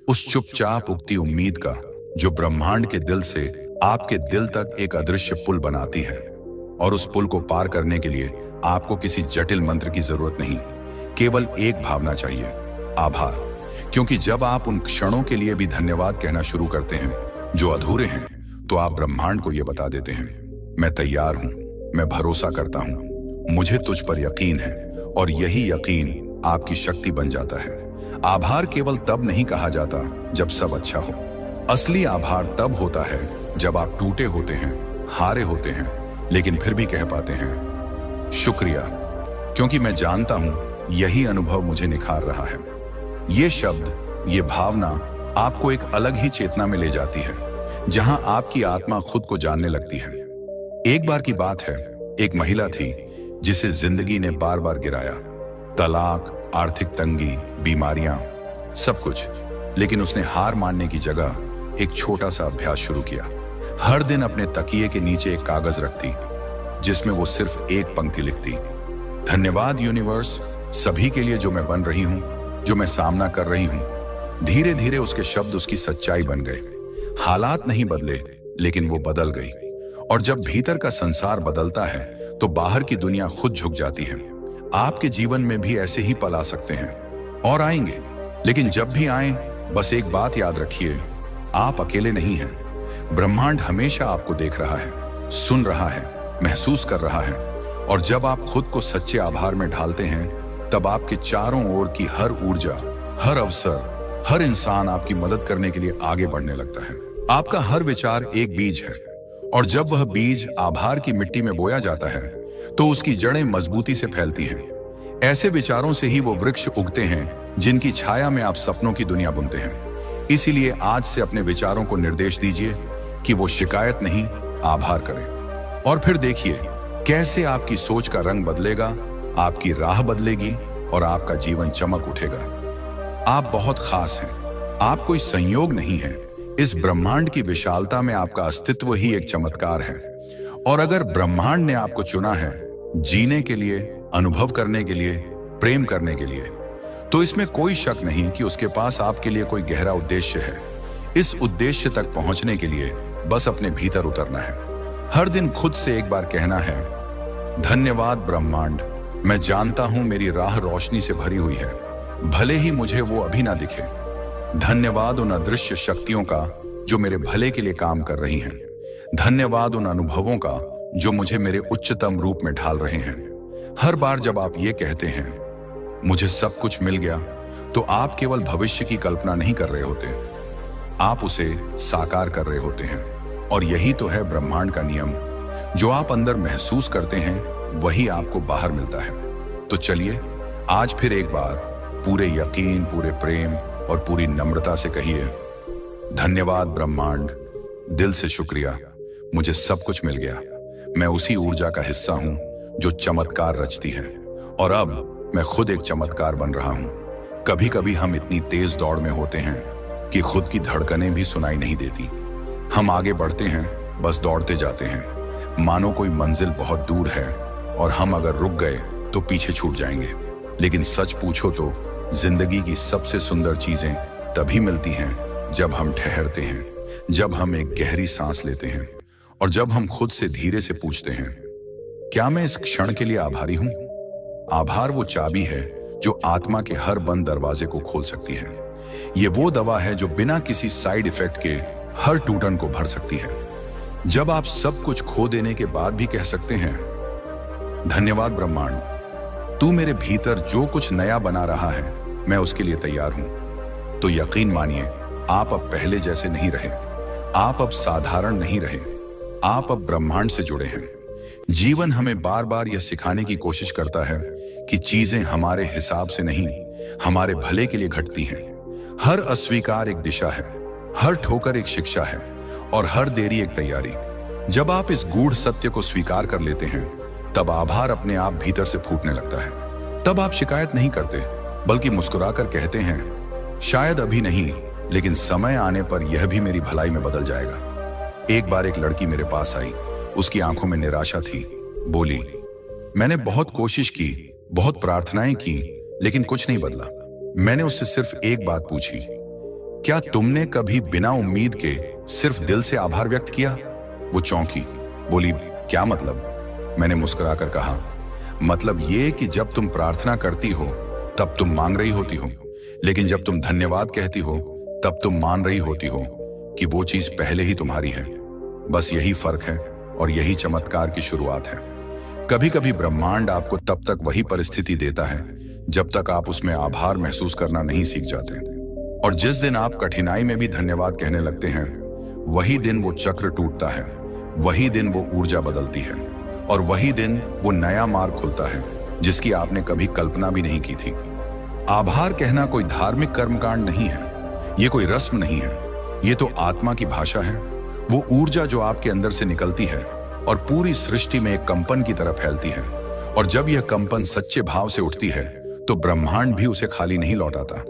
उस चुपचाप उगती उम्मीद का जो ब्रह्मांड के दिल से आपके दिल तक एक अदृश्य पुल बनाती है। और उस पुल को पार करने के लिए आपको किसी जटिल मंत्र की जरूरत नहीं, केवल एक भावना चाहिए, आभार। क्योंकि जब आप उन क्षणों के लिए भी धन्यवाद कहना शुरू करते हैं जो अधूरे हैं, तो आप ब्रह्मांड को यह बता देते हैं, मैं तैयार हूं, मैं भरोसा करता हूं, मुझे तुझ पर यकीन है। और यही यकीन आपकी शक्ति बन जाता है। आभार केवल तब नहीं कहा जाता जब सब अच्छा हो। असली आभार तब होता है जब आप टूटे होते हैं, हारे होते हैं, लेकिन फिर भी कह पाते हैं शुक्रिया, क्योंकि मैं जानता हूं यही अनुभव मुझे निखार रहा है। ये शब्द, ये भावना आपको एक अलग ही चेतना में ले जाती है, जहां आपकी आत्मा खुद को जानने लगती है। एक बार की बात है, एक महिला थी जिसे जिंदगी ने बार बार गिराया, तलाक, आर्थिक तंगी, बीमारियां, सब कुछ। लेकिन उसने हार मानने की जगह एक छोटा सा अभ्यास शुरू किया। हर दिन अपने तकिए के नीचे एक कागज रखती जिसमें वो सिर्फ एक पंक्ति लिखती, धन्यवाद यूनिवर्स, सभी के लिए जो मैं बन रही हूं, जो मैं सामना कर रही हूं। धीरे धीरे उसके शब्द उसकी सच्चाई बन गए। हालात नहीं बदले, लेकिन वो बदल गई। और जब भीतर का संसार बदलता है तो बाहर की दुनिया खुद झुक जाती है। आपके जीवन में भी ऐसे ही पल आ सकते हैं और आएंगे, लेकिन जब भी आए बस एक बात याद रखिए, आप अकेले नहीं हैं। ब्रह्मांड हमेशा आपको देख रहा है, सुन रहा है, महसूस कर रहा है। और जब आप खुद को सच्चे आभार में ढालते हैं, तब आपके चारों ओर की हर ऊर्जा, हर अवसर, हर इंसान आपकी मदद करने के लिए आगे बढ़ने लगता है। आपका हर विचार एक बीज है, और जब वह बीज आभार की मिट्टी में बोया जाता है तो उसकी जड़ें मजबूती से फैलती हैं। ऐसे विचारों से ही वो वृक्ष उगते हैं जिनकी छाया में आप सपनों की दुनिया बुनते हैं। इसीलिए आज से अपने विचारों को निर्देश दीजिए कि वो शिकायत नहीं, आभार करें। और फिर देखिए कैसे आपकी सोच का रंग बदलेगा, आपकी राह बदलेगी और आपका जीवन चमक उठेगा। आप बहुत खास हैं, आप कोई संयोग नहीं है। इस ब्रह्मांड की विशालता में आपका अस्तित्व ही एक चमत्कार है। और अगर ब्रह्मांड ने आपको चुना है जीने के लिए, अनुभव करने के लिए, प्रेम करने के लिए, तो इसमें कोई शक नहीं कि उसके पास आपके लिए कोई गहरा उद्देश्य है। इस उद्देश्य तक पहुंचने के लिए बस अपने भीतर उतरना है। हर दिन खुद से एक बार कहना है, धन्यवाद ब्रह्मांड, मैं जानता हूं मेरी राह रोशनी से भरी हुई है, भले ही मुझे वो अभी ना दिखे। धन्यवाद उन अदृश्य शक्तियों का जो मेरे भले के लिए काम कर रही हैं। धन्यवाद उन अनुभवों का जो मुझे मेरे उच्चतम रूप में ढाल रहे हैं। हर बार जब आप ये कहते हैं, मुझे सब कुछ मिल गया, तो आप केवल भविष्य की कल्पना नहीं कर रहे होते, आप उसे साकार कर रहे होते हैं। और यही तो है ब्रह्मांड का नियम, जो आप अंदर महसूस करते हैं वही आपको बाहर मिलता है। तो चलिए आज फिर एक बार पूरे यकीन, पूरे प्रेम और पूरी नम्रता से कहिए, धन्यवाद ब्रह्मांड, दिल से शुक्रिया, मुझे सब कुछ मिल गया। मैं उसी ऊर्जा का हिस्सा हूं जो चमत्कार रचती है, और अब मैं खुद एक चमत्कार बन रहा हूं। कभी कभी हम इतनी तेज दौड़ में होते हैं कि खुद की धड़कनें भी सुनाई नहीं देती। हम आगे बढ़ते हैं, बस दौड़ते जाते हैं, मानो कोई मंजिल बहुत दूर है और हम अगर रुक गए तो पीछे छूट जाएंगे। लेकिन सच पूछो तो जिंदगी की सबसे सुंदर चीजें तभी मिलती हैं जब हम ठहरते हैं, जब हम एक गहरी सांस लेते हैं और जब हम खुद से धीरे से पूछते हैं, क्या मैं इस क्षण के लिए आभारी हूं? आभार वो चाबी है जो आत्मा के हर बंद दरवाजे को खोल सकती है। ये वो दवा है जो बिना किसी साइड इफेक्ट के हर टूटन को भर सकती है। जब आप सब कुछ खो देने के बाद भी कह सकते हैं, धन्यवाद ब्रह्मांड, तू मेरे भीतर जो कुछ नया बना रहा है, मैं उसके लिए तैयार हूं, तो यकीन मानिए आप अब पहले जैसे नहीं रहे, आप अब साधारण नहीं रहे, आप अब ब्रह्मांड से जुड़े हैं। जीवन हमें बार बार यह सिखाने की कोशिश करता है कि चीजें हमारे हिसाब से नहीं, हमारे भले के लिए घटती हैं। हर अस्वीकार एक दिशा है, हर ठोकर एक शिक्षा है और हर देरी एक तैयारी। जब आप इस गूढ़ सत्य को स्वीकार कर लेते हैं, तब आभार अपने आप भीतर से फूटने लगता है। तब आप शिकायत नहीं करते, बल्कि मुस्कुराकर कहते हैं, शायद अभी नहीं, लेकिन समय आने पर यह भी मेरी भलाई में बदल जाएगा। एक बार एक लड़की मेरे पास आई, उसकी आंखों में निराशा थी। बोली, मैंने बहुत कोशिश की, बहुत प्रार्थनाएं की, लेकिन कुछ नहीं बदला। मैंने उससे सिर्फ एक बात पूछी, क्या तुमने कभी बिना उम्मीद के सिर्फ दिल से आभार व्यक्त किया? वो चौंकी, बोली, क्या मतलब? मैंने मुस्कुराकर कहा, मतलब ये कि जब तुम प्रार्थना करती हो तब तुम मांग रही होती हो, लेकिन जब तुम धन्यवाद कहती हो तब तुम मान रही होती हो कि वो चीज पहले ही तुम्हारी है। बस यही फर्क है और यही चमत्कार की शुरुआत है। कभी कभी ब्रह्मांड आपको तब तक वही परिस्थिति देता है जब तक आप उसमें आभार महसूस करना नहीं सीख जाते। और जिस दिन आप कठिनाई में भी धन्यवाद कहने लगते हैं, वही दिन वो चक्र टूटता है, वही दिन वो ऊर्जा बदलती है और वही दिन वो नया मार्ग खुलता है जिसकी आपने कभी कल्पना भी नहीं की थी। आभार कहना कोई धार्मिक कर्मकांड नहीं है, ये कोई रस्म नहीं है, ये तो आत्मा की भाषा है। वो ऊर्जा जो आपके अंदर से निकलती है और पूरी सृष्टि में एक कंपन की तरह फैलती है। और जब यह कंपन सच्चे भाव से उठती है तो ब्रह्मांड भी उसे खाली नहीं लौटाता,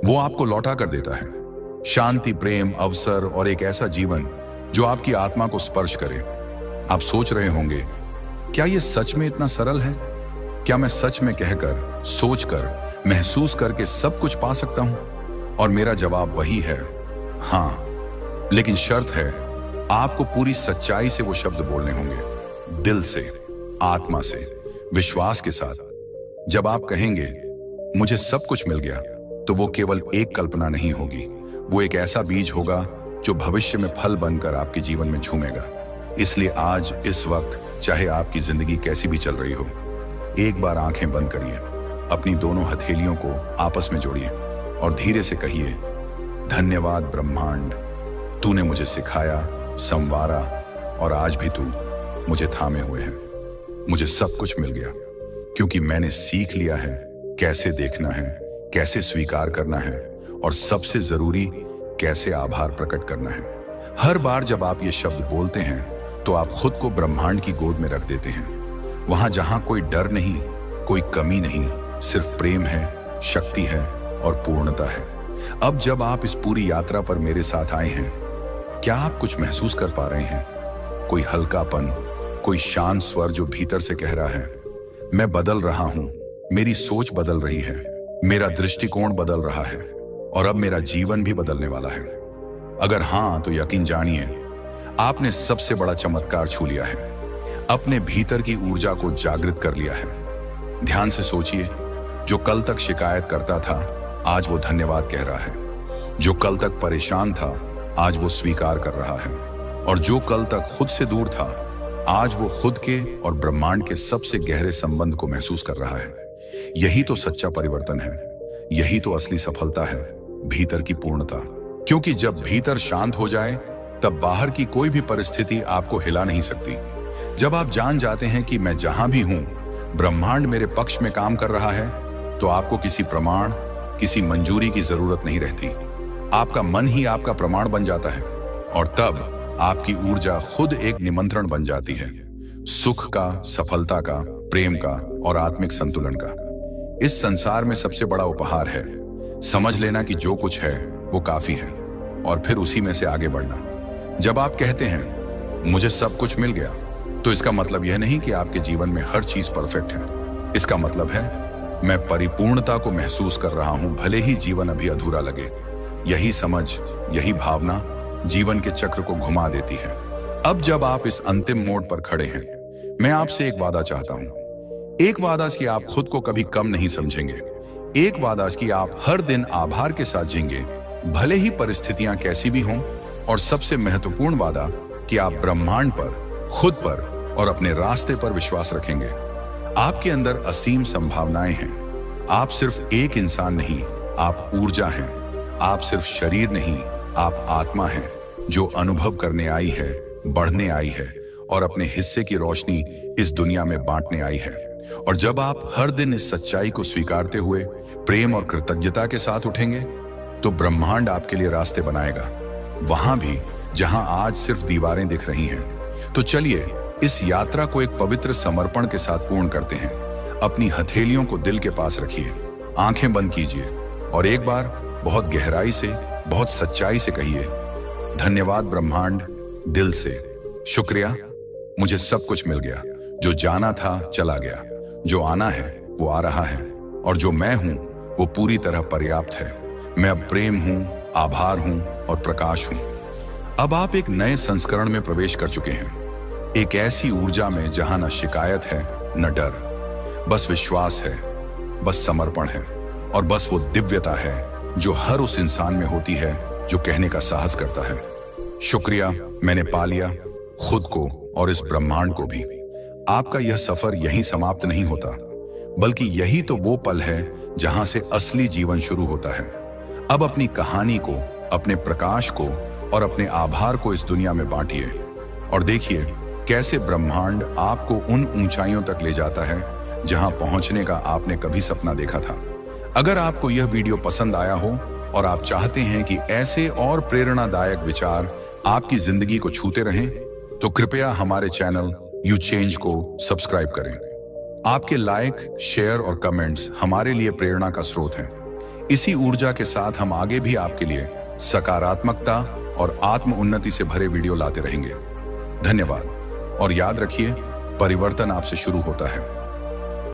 वो आपको लौटा कर देता है। शांति, प्रेम, अवसर और एक ऐसा जीवन जो आपकी आत्मा को स्पर्श करे। आप सोच रहे होंगे, क्या यह सच में इतना सरल है? क्या मैं सच में कहकर, सोचकर, महसूस करके सब कुछ पा सकता हूं? और मेरा जवाब वही है, हां। लेकिन शर्त है, आपको पूरी सच्चाई से वो शब्द बोलने होंगे, दिल से, आत्मा से, विश्वास के साथ। जब आप कहेंगे, मुझे सब कुछ मिल गया, तो वो केवल एक कल्पना नहीं होगी, वो एक ऐसा बीज होगा जो भविष्य में फल बनकर आपके जीवन में झूमेगा। इसलिए आज, इस वक्त, चाहे आपकी जिंदगी कैसी भी चल रही हो, एक बार आंखें बंद करिए, अपनी दोनों हथेलियों को आपस में जोड़िए और धीरे से कहिए, धन्यवाद ब्रह्मांड, तूने मुझे सिखाया, संवारा और आज भी तू मुझे थामे हुए है। मुझे सब कुछ मिल गया क्योंकि मैंने सीख लिया है कैसे देखना है, कैसे स्वीकार करना है और सबसे जरूरी, कैसे आभार प्रकट करना है। हर बार जब आप ये शब्द बोलते हैं तो आप खुद को ब्रह्मांड की गोद में रख देते हैं, वहां जहां कोई डर नहीं, कोई कमी नहीं, सिर्फ प्रेम है, शक्ति है और पूर्णता है। अब जब आप इस पूरी यात्रा पर मेरे साथ आए हैं, क्या आप कुछ महसूस कर पा रहे हैं? कोई हल्कापन, कोई शांत स्वर जो भीतर से कह रहा है, मैं बदल रहा हूं, मेरी सोच बदल रही है, मेरा दृष्टिकोण बदल रहा है और अब मेरा जीवन भी बदलने वाला है। अगर हां, तो यकीन जानिए आपने सबसे बड़ा चमत्कार छू लिया है। अपने भीतर की ऊर्जा को जागृत कर लिया है। ध्यान से सोचिए, जो कल तक शिकायत करता था आज वो धन्यवाद कह रहा है, जो कल तक परेशान था आज वो स्वीकार कर रहा है, और जो कल तक खुद से दूर था आज वो खुद के और ब्रह्मांड के सबसे गहरे संबंध को महसूस कर रहा है। यही तो सच्चा परिवर्तन है, यही तो असली सफलता है, भीतर की पूर्णता। क्योंकि जब भीतर शांत हो जाए तब बाहर की कोई भी परिस्थिति आपको हिला नहीं सकती। जब आप जान जाते हैं कि मैं जहां भी हूं ब्रह्मांड मेरे पक्ष में काम कर रहा है, तो आपको किसी प्रमाण, किसी मंजूरी की जरूरत नहीं रहती। आपका मन ही आपका प्रमाण बन जाता है और तब आपकी ऊर्जा खुद एक निमंत्रण बन जाती है, सुख का, सफलता का, प्रेम का और आत्मिक संतुलन का। इस संसार में सबसे बड़ा उपहार है समझ लेना कि जो कुछ है वो काफी है और फिर उसी में से आगे बढ़ना। जब आप कहते हैं मुझे सब कुछ मिल गया, तो इसका मतलब यह नहीं कि आपके जीवन में हर चीज परफेक्ट है। इसका मतलब है मैं परिपूर्णता को महसूस कर रहा हूं, भले ही जीवन अभी अधूरा लगे। यही समझ, यही भावना जीवन के चक्र को घुमा देती है। अब जब आप इस अंतिम मोड़ पर खड़े हैं, मैं आपसे एक वादा चाहता हूं। एक वादा कि आप खुद को कभी कम नहीं समझेंगे। एक वादा कि आप हर दिन आभार के साथ जीएंगे, भले ही परिस्थितियां कैसी भी हों। और सबसे महत्वपूर्ण वादा कि आप ब्रह्मांड पर, खुद पर और अपने रास्ते पर विश्वास रखेंगे। आपके अंदर असीम संभावनाएं हैं। आप सिर्फ एक इंसान नहीं, आप ऊर्जा हैं। आप सिर्फ शरीर नहीं, आप आत्मा हैं जो अनुभव करने आई है, बढ़ने आई है और अपने हिस्से की रोशनी इस दुनिया में बांटने आई है। और जब आप हर दिन इस सच्चाई को स्वीकारते हुए प्रेम और कृतज्ञता के साथ उठेंगे, तो ब्रह्मांड आपके लिए रास्ते बनाएगा, वहां भी जहां आज सिर्फ दीवारें दिख रही हैं। तो चलिए इस यात्रा को एक पवित्र समर्पण के साथ पूर्ण करते हैं। अपनी हथेलियों को दिल के पास रखिए, आंखें बंद कीजिए और एक बार बहुत गहराई से, बहुत सच्चाई से कहिए, धन्यवाद ब्रह्मांड, दिल से शुक्रिया, मुझे सब कुछ मिल गया। जो जाना था चला गया, जो आना है वो आ रहा है और जो मैं हूं वो पूरी तरह पर्याप्त है। मैं अब प्रेम हूं, आभार हूं और प्रकाश हूं। अब आप एक नए संस्करण में प्रवेश कर चुके हैं, एक ऐसी ऊर्जा में जहां न शिकायत है न डर, बस विश्वास है, बस समर्पण है और बस वो दिव्यता है जो हर उस इंसान में होती है जो कहने का साहस करता है, शुक्रिया, मैंने पा लिया, खुद को और इस ब्रह्मांड को भी। आपका यह सफर यहीं समाप्त नहीं होता, बल्कि यही तो वो पल है जहां से असली जीवन शुरू होता है। अब अपनी कहानी को, अपने प्रकाश को और अपने आभार को इस दुनिया में बांटिए और देखिए कैसे ब्रह्मांड आपको उन ऊंचाइयों तक ले जाता है जहां पहुंचने का आपने कभी सपना देखा था। अगर आपको यह वीडियो पसंद आया हो और आप चाहते हैं कि ऐसे और प्रेरणादायक विचार आपकी जिंदगी को छूते रहें, तो कृपया हमारे चैनल यू चेंज को सब्सक्राइब करें। आपके लाइक, शेयर और कमेंट्स हमारे लिए प्रेरणा का स्रोत हैं। इसी ऊर्जा के साथ हम आगे भी आपके लिए सकारात्मकता और आत्म उन्नति से भरे वीडियो लाते रहेंगे। धन्यवाद और याद रखिए, परिवर्तन आपसे शुरू होता है।